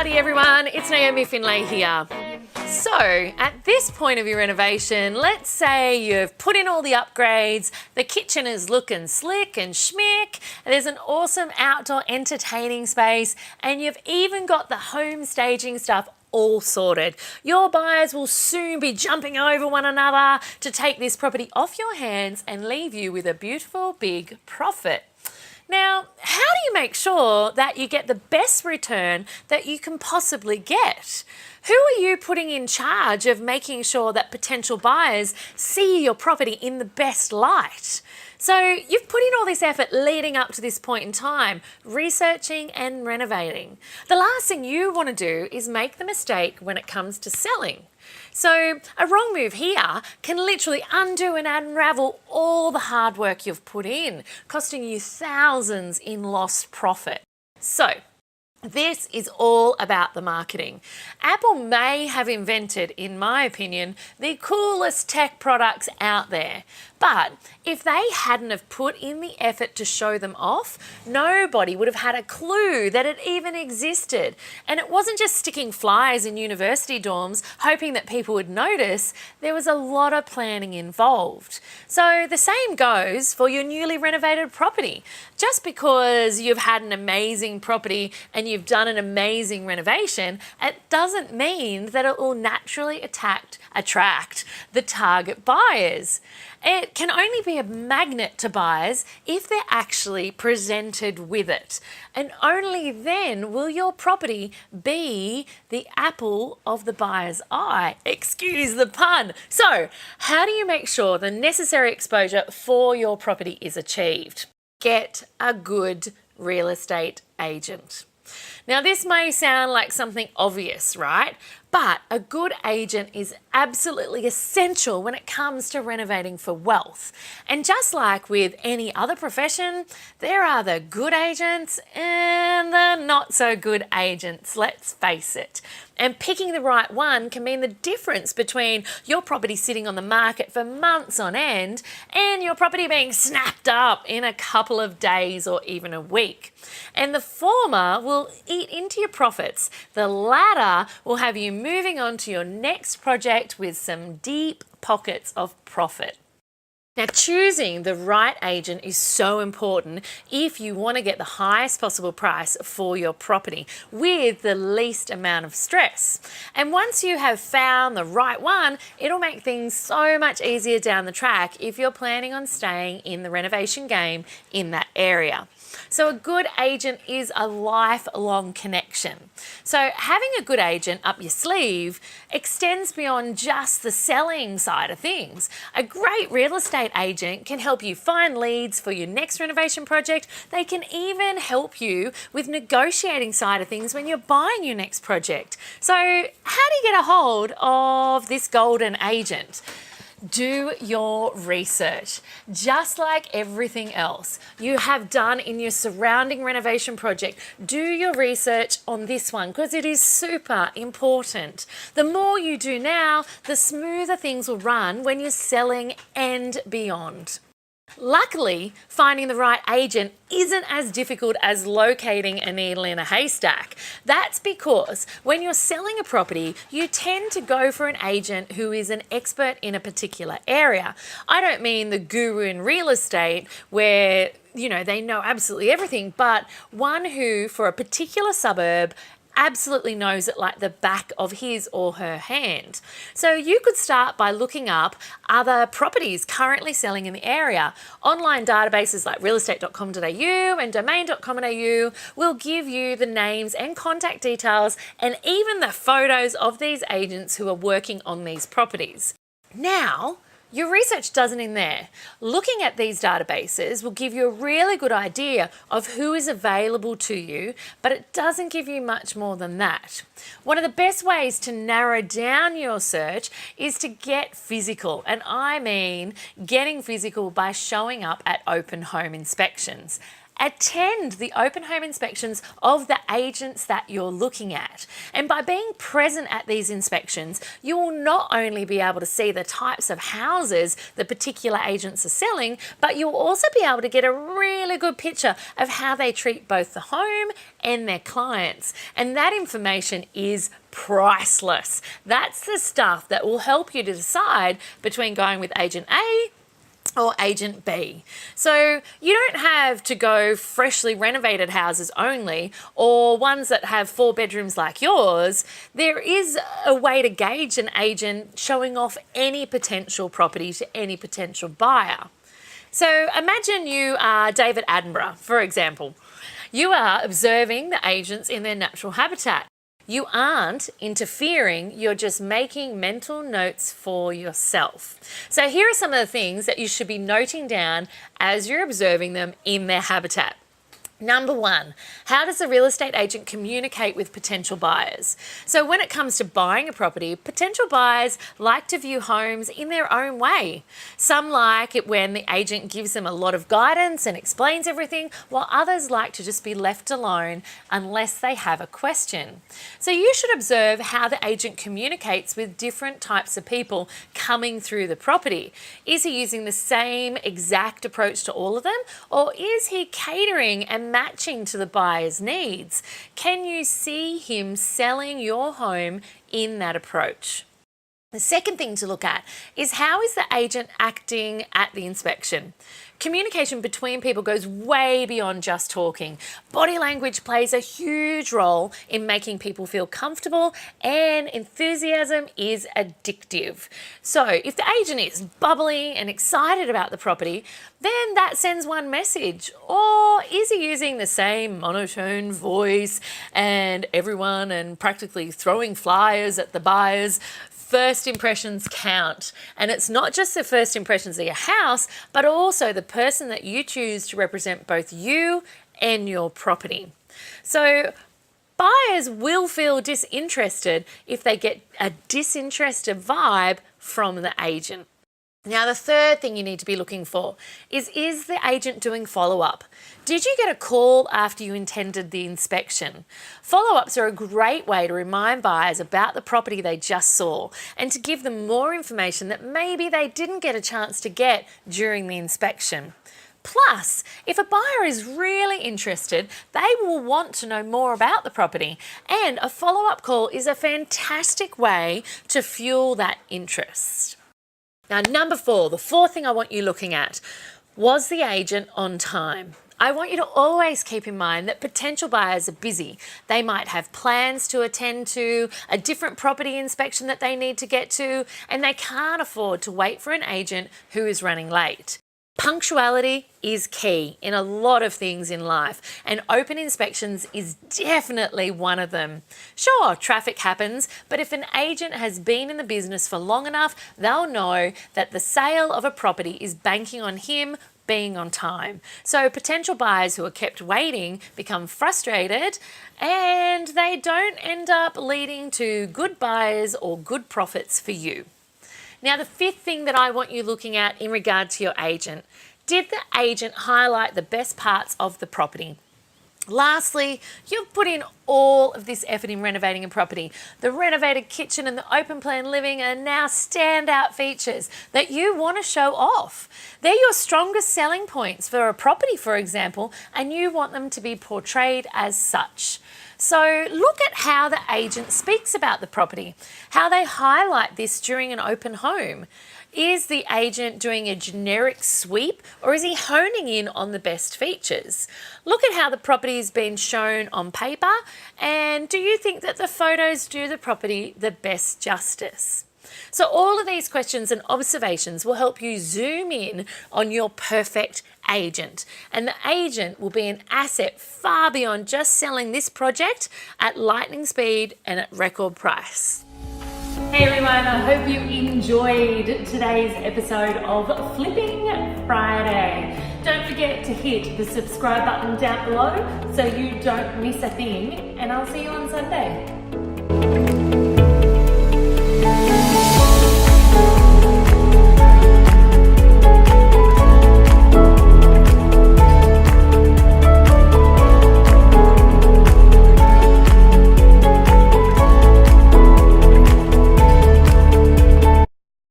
Howdy everyone, it's Naomi Findlay here. So at this point of your renovation, let's say you've put in all the upgrades, the kitchen is looking slick and schmick, there's an awesome outdoor entertaining space, and you've even got the home staging stuff all sorted. Your buyers will soon be jumping over one another to take this property off your hands and leave you with a beautiful big profit. Now, how do you make sure that you get the best return that you can possibly get? Who are you putting in charge of making sure that potential buyers see your property in the best light? So you've put in all this effort leading up to this point in time, researching and renovating. The last thing you want to do is make the mistake when it comes to selling. So a wrong move here can literally undo and unravel all the hard work you've put in, costing you thousands in lost profit. So this is all about the marketing. Apple may have invented, in my opinion, the coolest tech products out there. But if they hadn't have put in the effort to show them off, nobody would have had a clue that it even existed. And it wasn't just sticking flyers in university dorms, hoping that people would notice. There was a lot of planning involved. So the same goes for your newly renovated property. Just because you've had an amazing property and you've done an amazing renovation, it doesn't mean that it will naturally attract the target buyers. It can only be a magnet to buyers if they're actually presented with it. And only then will your property be the apple of the buyer's eye. Excuse the pun. So, how do you make sure the necessary exposure for your property is achieved? Get a good real estate agent. Now, this may sound like something obvious, right? But a good agent is absolutely essential when it comes to renovating for wealth. And just like with any other profession, there are the good agents and the not so good agents, let's face it. And picking the right one can mean the difference between your property sitting on the market for months on end and your property being snapped up in a couple of days or even a week. And the former will eat into your profits. The latter will have you moving on to your next project with some deep pockets of profit. Now, choosing the right agent is so important if you want to get the highest possible price for your property with the least amount of stress. And once you have found the right one, it'll make things so much easier down the track if you're planning on staying in the renovation game in that area. So a good agent is a lifelong connection. So having a good agent up your sleeve extends beyond just the selling side of things. A great real estate agent can help you find leads for your next renovation project. They can even help you with negotiating side of things when you're buying your next project. So how do you get a hold of this golden agent? Do your research. Just like everything else you have done in your surrounding renovation project, do your research on this one because it is super important. The more you do now, the smoother things will run when you're selling and beyond. Luckily, finding the right agent isn't as difficult as locating a needle in a haystack. That's because when you're selling a property, you tend to go for an agent who is an expert in a particular area. I don't mean the guru in real estate where, they know absolutely everything, but one who, for a particular suburb, absolutely knows it like the back of his or her hand. So you could start by looking up other properties currently selling in the area. Online databases like realestate.com.au and domain.com.au will give you the names and contact details and even the photos of these agents who are working on these properties. Now, your research doesn't end there. Looking at these databases will give you a really good idea of who is available to you, but it doesn't give you much more than that. One of the best ways to narrow down your search is to get physical, and I mean getting physical by showing up at open home inspections. attend the open home inspections of the agents that you're looking at. And by being present at these inspections, you will not only be able to see the types of houses the particular agents are selling, but you'll also be able to get a really good picture of how they treat both the home and their clients. And that information is priceless. That's the stuff that will help you to decide between going with agent A or agent B. So you don't have to go freshly renovated houses only, or ones that have 4 bedrooms like yours. There is a way to gauge an agent showing off any potential property to any potential buyer. So imagine you are David Attenborough, for example. You are observing the agents in their natural habitat. You aren't interfering, you're just making mental notes for yourself. So here are some of the things that you should be noting down as you're observing them in their habitat. Number 1, how does a real estate agent communicate with potential buyers? So when it comes to buying a property, potential buyers like to view homes in their own way. Some like it when the agent gives them a lot of guidance and explains everything, while others like to just be left alone unless they have a question. So you should observe how the agent communicates with different types of people coming through the property. Is he using the same exact approach to all of them, or is he catering and matching to the buyer's needs? Can you see him selling your home in that approach? The second thing to look at is how is the agent acting at the inspection? Communication between people goes way beyond just talking. Body language plays a huge role in making people feel comfortable, and enthusiasm is addictive. So if the agent is bubbly and excited about the property, then that sends one message. Or is he using the same monotone voice and everyone and practically throwing flyers at the buyers? First impressions count, and it's not just the first impressions of your house, but also the person that you choose to represent both you and your property. So buyers will feel disinterested if they get a disinterested vibe from the agent. Now, the third thing you need to be looking for is the agent doing follow-up? Did you get a call after you attended the inspection? Follow-ups are a great way to remind buyers about the property they just saw and to give them more information that maybe they didn't get a chance to get during the inspection. Plus, if a buyer is really interested, they will want to know more about the property, and a follow-up call is a fantastic way to fuel that interest. Now, number 4, the fourth thing I want you looking at, was the agent on time? I want you to always keep in mind that potential buyers are busy. They might have plans to attend to, a different property inspection that they need to get to, and they can't afford to wait for an agent who is running late. Punctuality is key in a lot of things in life, and open inspections is definitely one of them. Sure, traffic happens, but if an agent has been in the business for long enough, they'll know that the sale of a property is banking on him being on time. So potential buyers who are kept waiting become frustrated, and they don't end up leading to good buyers or good profits for you. Now, the fifth thing that I want you looking at in regard to your agent, did the agent highlight the best parts of the property? Lastly, you've put in all of this effort in renovating a property. The renovated kitchen and the open plan living are now standout features that you want to show off. They're your strongest selling points for a property, for example, and you want them to be portrayed as such. So look at how the agent speaks about the property, how they highlight this during an open home. Is the agent doing a generic sweep, or is he honing in on the best features? Look at how the property has been shown on paper, and do you think that the photos do the property the best justice? So all of these questions and observations will help you zoom in on your perfect agent, and the agent will be an asset far beyond just selling this project at lightning speed and at record price. Hey everyone, I hope you enjoyed today's episode of Flipping Friday. Don't forget to hit the subscribe button down below so you don't miss a thing, and I'll see you on Sunday.